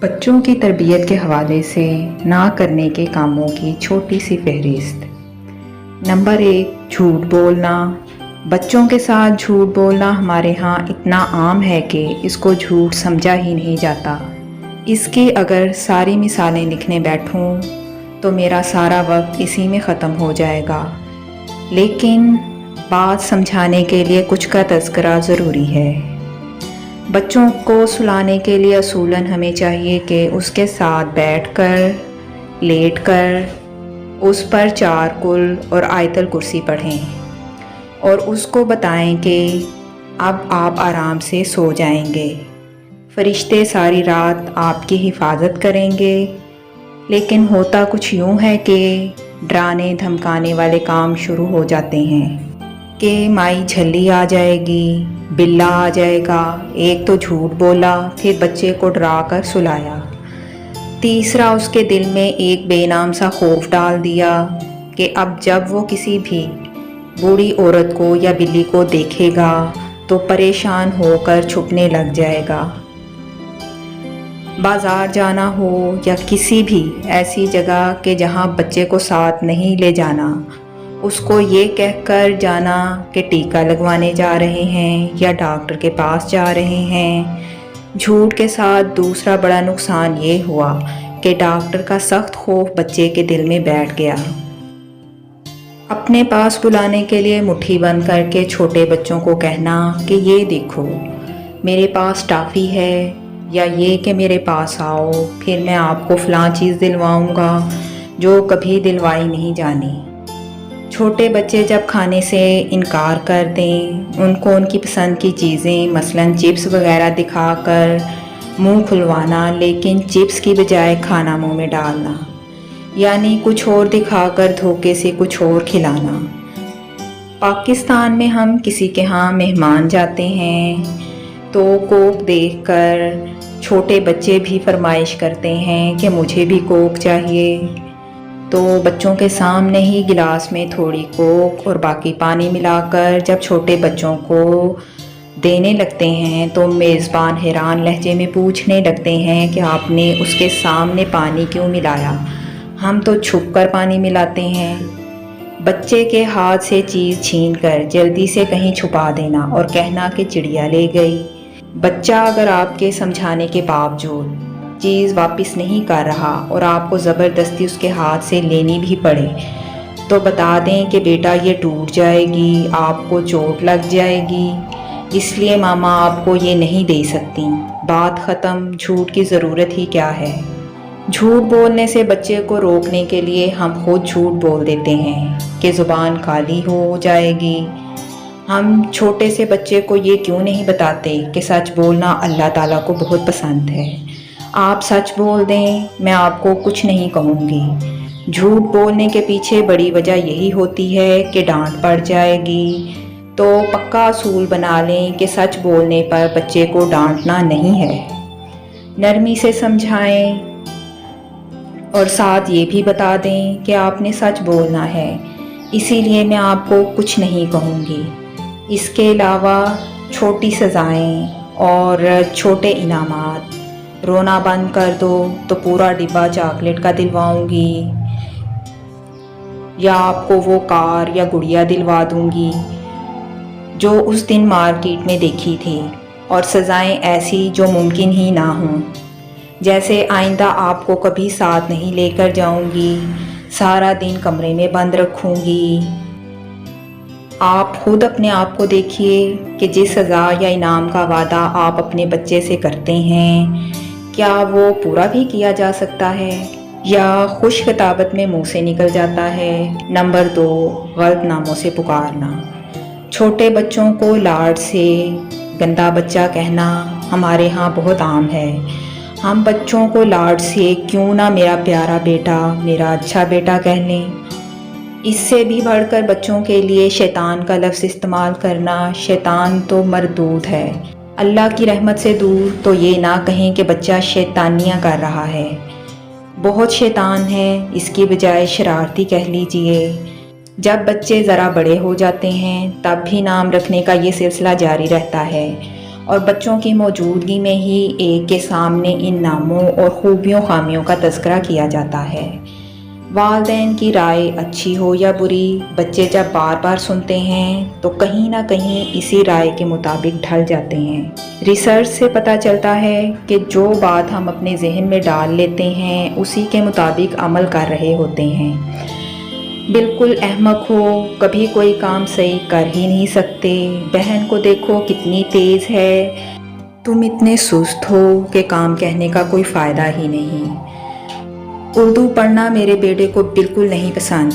بچوں کی تربیت کے حوالے سے نہ کرنے کے کاموں کی چھوٹی سی فہرست۔ نمبر 1، جھوٹ بولنا۔ بچوں کے ساتھ جھوٹ بولنا ہمارے ہاں اتنا عام ہے کہ اس کو جھوٹ سمجھا ہی نہیں جاتا۔ اس کی اگر ساری مثالیں لکھنے بیٹھوں تو میرا سارا وقت اسی میں ختم ہو جائے گا، لیکن بات سمجھانے کے لیے کچھ کا تذکرہ ضروری ہے۔ بچوں کو سلانے کے لیے اصولاً ہمیں چاہیے کہ اس کے ساتھ بیٹھ کر، لیٹ کر اس پر 4 کل اور آیت الکرسی پڑھیں اور اس کو بتائیں کہ اب آپ آرام سے سو جائیں گے، فرشتے ساری رات آپ کی حفاظت کریں گے۔ لیکن ہوتا کچھ یوں ہے کہ ڈرانے دھمکانے والے کام شروع ہو جاتے ہیں کہ مائی جھلی آ جائے گی، بلا آ جائے گا، ایک تو جھوٹ بولا پھر بچے کو ڈرا کر سلایا، تیسرا اس کے دل میں ایک بے نام سا خوف ڈال دیا کہ اب جب وہ کسی بھی بوڑھی عورت کو یا بلی کو دیکھے گا تو پریشان ہو کر چھپنے لگ جائے گا۔ بازار جانا ہو یا کسی بھی ایسی جگہ کہ جہاں بچے کو ساتھ نہیں لے جانا، اس کو یہ کہہ کر جانا کہ ٹیکا لگوانے جا رہے ہیں یا ڈاکٹر کے پاس جا رہے ہیں۔ جھوٹ کے ساتھ دوسرا بڑا نقصان یہ ہوا کہ ڈاکٹر کا سخت خوف بچے کے دل میں بیٹھ گیا۔ اپنے پاس بلانے کے لیے مٹھی بند کر کے چھوٹے بچوں کو کہنا کہ یہ دیکھو میرے پاس ٹافی ہے، یا یہ کہ میرے پاس آؤ پھر میں آپ کو فلاں چیز دلواؤں گا جو کبھی دلوائی نہیں جانی۔ چھوٹے بچے جب کھانے سے انکار کر دیں، ان کو ان کی پسند کی چیزیں مثلاً چپس وغیرہ دکھا کر منہ کھلوانا، لیکن چپس کی بجائے کھانا منہ میں ڈالنا، یعنی کچھ اور دکھا کر دھوکے سے کچھ اور کھلانا۔ پاکستان میں ہم کسی کے ہاں مہمان جاتے ہیں تو کوک دیکھ کر چھوٹے بچے بھی فرمائش کرتے ہیں کہ مجھے بھی کوک چاہیے، تو بچوں کے سامنے ہی گلاس میں تھوڑی کوک اور باقی پانی ملا کر جب چھوٹے بچوں کو دینے لگتے ہیں تو میزبان حیران لہجے میں پوچھنے لگتے ہیں کہ آپ نے اس کے سامنے پانی کیوں ملایا؟ ہم تو چھپ کر پانی ملاتے ہیں۔ بچے کے ہاتھ سے چیز چھین کر جلدی سے کہیں چھپا دینا اور کہنا کہ چڑیا لے گئی۔ بچہ اگر آپ کے سمجھانے کے باوجود چیز واپس نہیں کر رہا اور آپ کو زبردستی اس کے ہاتھ سے لینی بھی پڑے تو بتا دیں کہ بیٹا یہ ٹوٹ جائے گی، آپ کو چوٹ لگ جائے گی، اس لیے ماما آپ کو یہ نہیں دے سکتی۔ بات ختم، جھوٹ کی ضرورت ہی کیا ہے؟ جھوٹ بولنے سے بچے کو روکنے کے لیے ہم خود جھوٹ بول دیتے ہیں کہ زبان کالی ہو جائے گی۔ ہم چھوٹے سے بچے کو یہ کیوں نہیں بتاتے کہ سچ بولنا اللہ تعالیٰ کو بہت پسند ہے؟ آپ سچ بول دیں، میں آپ کو کچھ نہیں کہوں گی۔ جھوٹ بولنے کے پیچھے بڑی وجہ یہی ہوتی ہے کہ ڈانٹ پڑ جائے گی، تو پکا اصول بنا لیں کہ سچ بولنے پر بچے کو ڈانٹنا نہیں ہے۔ نرمی سے سمجھائیں اور ساتھ یہ بھی بتا دیں کہ آپ نے سچ بولنا ہے، اسی لیے میں آپ کو کچھ نہیں کہوں گی۔ اس کے علاوہ چھوٹی سزائیں اور چھوٹے انعامات، رونا بند کر دو تو پورا ڈبہ چاکلیٹ کا دلواؤں گی، یا آپ کو وہ کار یا گڑیا دلوا دوں گی جو اس دن مارکیٹ میں دیکھی تھی، اور سزائیں ایسی جو ممکن ہی نہ ہوں، جیسے آئندہ آپ کو کبھی ساتھ نہیں لے کر جاؤں گی، سارا دن کمرے میں بند رکھوں گی۔ آپ خود اپنے آپ کو دیکھیے کہ جس سزا یا انعام کا وعدہ آپ اپنے بچے سے کرتے ہیں کیا وہ پورا بھی کیا جا سکتا ہے یا خوش خطابت میں منہ سے نکل جاتا ہے؟ نمبر 2، غلط ناموں سے پکارنا۔ چھوٹے بچوں کو لاڈ سے گندا بچہ کہنا ہمارے ہاں بہت عام ہے۔ ہم بچوں کو لاڈ سے کیوں نہ میرا پیارا بیٹا، میرا اچھا بیٹا کہہ لیں۔ اس سے بھی بڑھ کر بچوں کے لیے شیطان کا لفظ استعمال کرنا، شیطان تو مردود ہے، اللہ کی رحمت سے دور، تو یہ نہ کہیں کہ بچہ شیطانیاں کر رہا ہے، بہت شیطان ہے، اس کی بجائے شرارتی کہہ لیجئے۔ جب بچے ذرا بڑے ہو جاتے ہیں تب بھی نام رکھنے کا یہ سلسلہ جاری رہتا ہے، और बच्चों की मौजूदगी में ही एक के सामने इन नामों और खूबियों खामियों का तज़किरा किया जाता है। वालिदैन की राय अच्छी हो या बुरी, बच्चे जब बार बार सुनते हैं तो कहीं ना कहीं इसी राय के मुताबिक ढल जाते हैं। रिसर्च से पता चलता है कि जो बात हम अपने जहन में डाल लेते हैं उसी के मुताबिक अमल कर रहे होते हैं। बिल्कुल अहमक हो, कभी कोई काम सही कर ही नहीं सकते। बहन को देखो कितनी तेज़ है, तुम इतने सुस्त हो कि काम कहने का कोई फ़ायदा ही नहीं। उर्दू पढ़ना मेरे बेटे को बिल्कुल नहीं पसंद।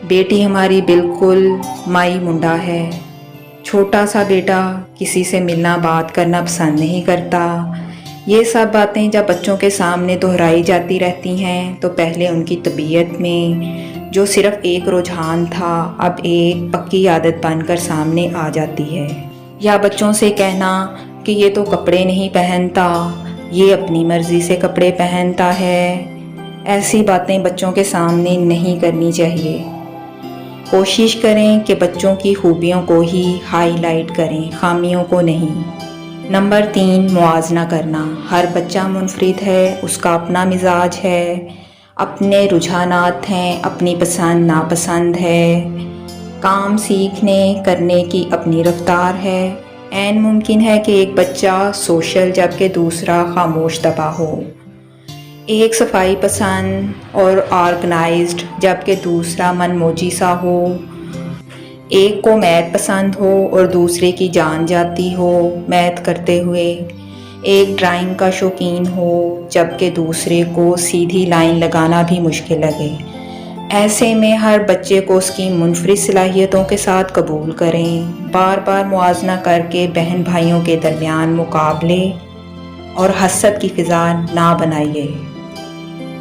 बेटी हमारी बिल्कुल माई मुंडा है। छोटा सा बेटा किसी से मिलना बात करना पसंद नहीं करता। ये सब बातें जब बच्चों के सामने दोहराई जाती रहती हैं तो पहले उनकी तबीयत में जो सिर्फ़ एक रुझान था अब एक पक्की आदत बनकर सामने आ जाती है। या बच्चों से कहना कि ये तो कपड़े नहीं पहनता, ये अपनी मर्ज़ी से कपड़े पहनता है। ऐसी बातें बच्चों के सामने नहीं करनी चाहिए। कोशिश करें कि बच्चों की खूबियों को ही हाईलाइट करें, खामियों को नहीं। नंबर 3, मुआवजा करना। हर बच्चा मुनफरिद है, उसका अपना मिजाज है, अपने रुझानात हैं, अपनी पसंद नापसंद है, काम सीखने करने की अपनी रफ्तार है। ऐन मुमकिन है कि एक बच्चा सोशल जबकि दूसरा खामोश दबा हो, एक सफाई पसंद और ऑर्गेनाइज्ड जबकि दूसरा मनमौजी सा हो, एक को मैथ पसंद हो और दूसरे की जान जाती हो मैथ करते हुए, एक ड्राइंग का शौकीन हो जबकि दूसरे को सीधी लाइन लगाना भी मुश्किल लगे। ऐसे में हर बच्चे को उसकी मुनफरिद सलाहियतों के साथ कबूल करें। बार बार मुआवजा करके बहन भाइयों के दरमियान मुकाबले और हसद की फ़िज़ा ना बनाइए।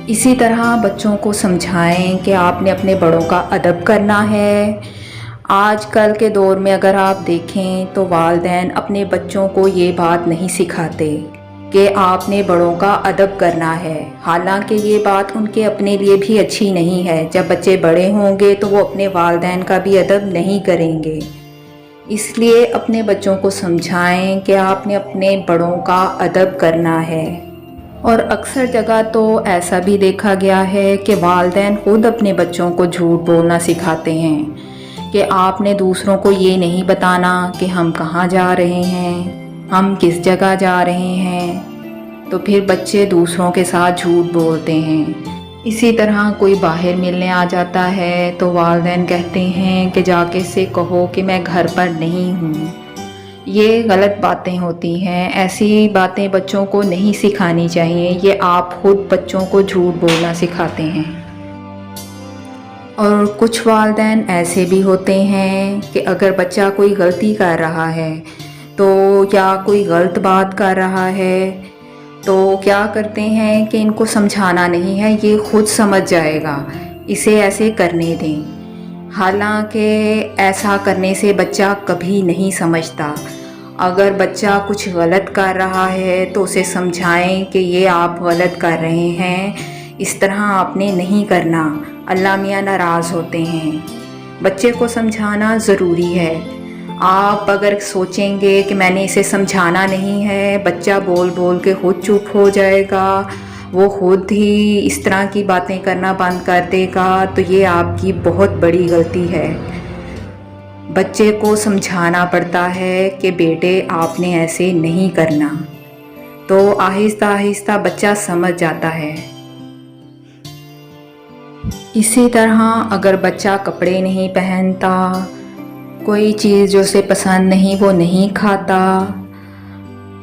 इसी तरह बच्चों को समझाएं कि आपने अपने बड़ों का अदब करना है। आजकल के दौर में अगर आप देखें तो वालिदैन अपने बच्चों को ये बात नहीं सिखाते कि आपने बड़ों का अदब करना है। हालांकि ये बात उनके अपने लिए भी अच्छी नहीं है। जब बच्चे बड़े होंगे तो वो अपने वालिदैन का भी अदब नहीं करेंगे। इसलिए अपने बच्चों को समझाएं कि आपने अपने बड़ों का अदब करना है। और अक्सर जगह तो ऐसा भी देखा गया है कि वालिदैन खुद अपने बच्चों को झूठ बोलना सिखाते हैं कि आपने दूसरों को ये नहीं बताना कि हम कहाँ जा रहे हैं, हम किस जगह जा रहे हैं। तो फिर बच्चे दूसरों के साथ झूठ बोलते हैं। इसी तरह कोई बाहर मिलने आ जाता है तो वालिदैन कहते हैं कि जाके इससे कहो कि मैं घर पर नहीं हूँ। ये गलत बातें होती हैं। ऐसी बातें बच्चों को नहीं सिखानी चाहिए। ये आप खुद बच्चों को झूठ बोलना सिखाते हैं। और कुछ वालिदैन ऐसे भी होते हैं कि अगर बच्चा कोई गलती कर रहा है तो या कोई गलत बात कर रहा है तो क्या करते हैं कि इनको समझाना नहीं है, ये खुद समझ जाएगा, इसे ऐसे करने दें। हालांकि ऐसा करने से बच्चा कभी नहीं समझता। अगर बच्चा कुछ गलत कर रहा है तो उसे समझाएं कि ये आप गलत कर रहे हैं, इस तरह आपने नहीं करना, अल्लाह मियाँ नाराज़ होते हैं। बच्चे को समझाना ज़रूरी है। आप अगर सोचेंगे कि मैंने इसे समझाना नहीं है, बच्चा बोल बोल के खुद चुप हो जाएगा, वो खुद ही इस तरह की बातें करना बंद कर देगा, तो ये आपकी बहुत बड़ी गलती है। बच्चे को समझाना पड़ता है कि बेटे आपने ऐसे नहीं करना, तो आहिस्ता आहिस्ता बच्चा समझ जाता है। इसी तरह अगर बच्चा कपड़े नहीं पहनता, कोई चीज़ जो उसे पसंद नहीं वो नहीं खाता,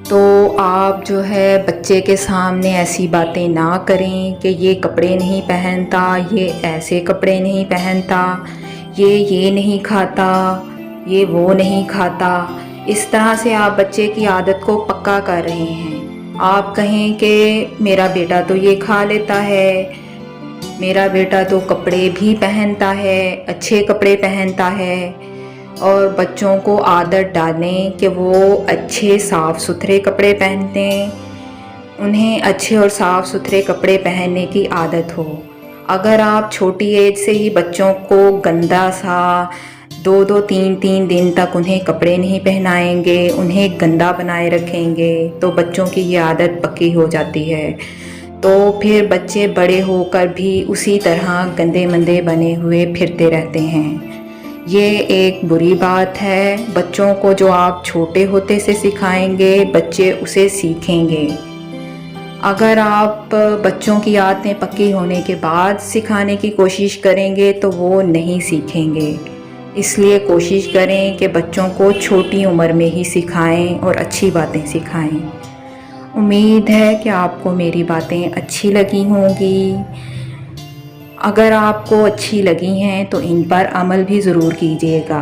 तो आप जो है बच्चे के सामने ऐसी बातें ना करें कि ये कपड़े नहीं पहनता, ये ऐसे कपड़े नहीं पहनता, ये नहीं खाता, ये वो नहीं खाता। इस तरह से आप बच्चे की आदत को पक्का कर रहे हैं। आप कहें कि मेरा बेटा तो ये खा लेता है, मेरा बेटा तो कपड़े भी पहनता है, अच्छे कपड़े पहनता है, और बच्चों को आदत डालें कि वो अच्छे साफ़ सुथरे कपड़े पहनते, उन्हें अच्छे और साफ़ सुथरे कपड़े पहनने की आदत हो। अगर आप छोटी एज से ही बच्चों को गंदा सा 2-2 3-3 दिन तक उन्हें कपड़े नहीं पहनाएंगे, उन्हें गंदा बनाए रखेंगे तो बच्चों की ये आदत पक्की हो जाती है। तो फिर बच्चे बड़े होकर भी उसी तरह गंदे मंदे बने हुए फिरते रहते हैं। ये एक बुरी बात है। बच्चों को जो आप छोटे होते से सिखाएंगे, बच्चे उसे सीखेंगे। अगर आप बच्चों की आदतें पक्की होने के बाद सिखाने की कोशिश करेंगे तो वो नहीं सीखेंगे। इसलिए कोशिश करें कि बच्चों को छोटी उम्र में ही सिखाएं और अच्छी बातें सिखाएं। उम्मीद है कि आपको मेरी बातें अच्छी लगी होंगी। अगर आपको अच्छी लगी हैं तो इन पर अमल भी ज़रूर कीजिएगा।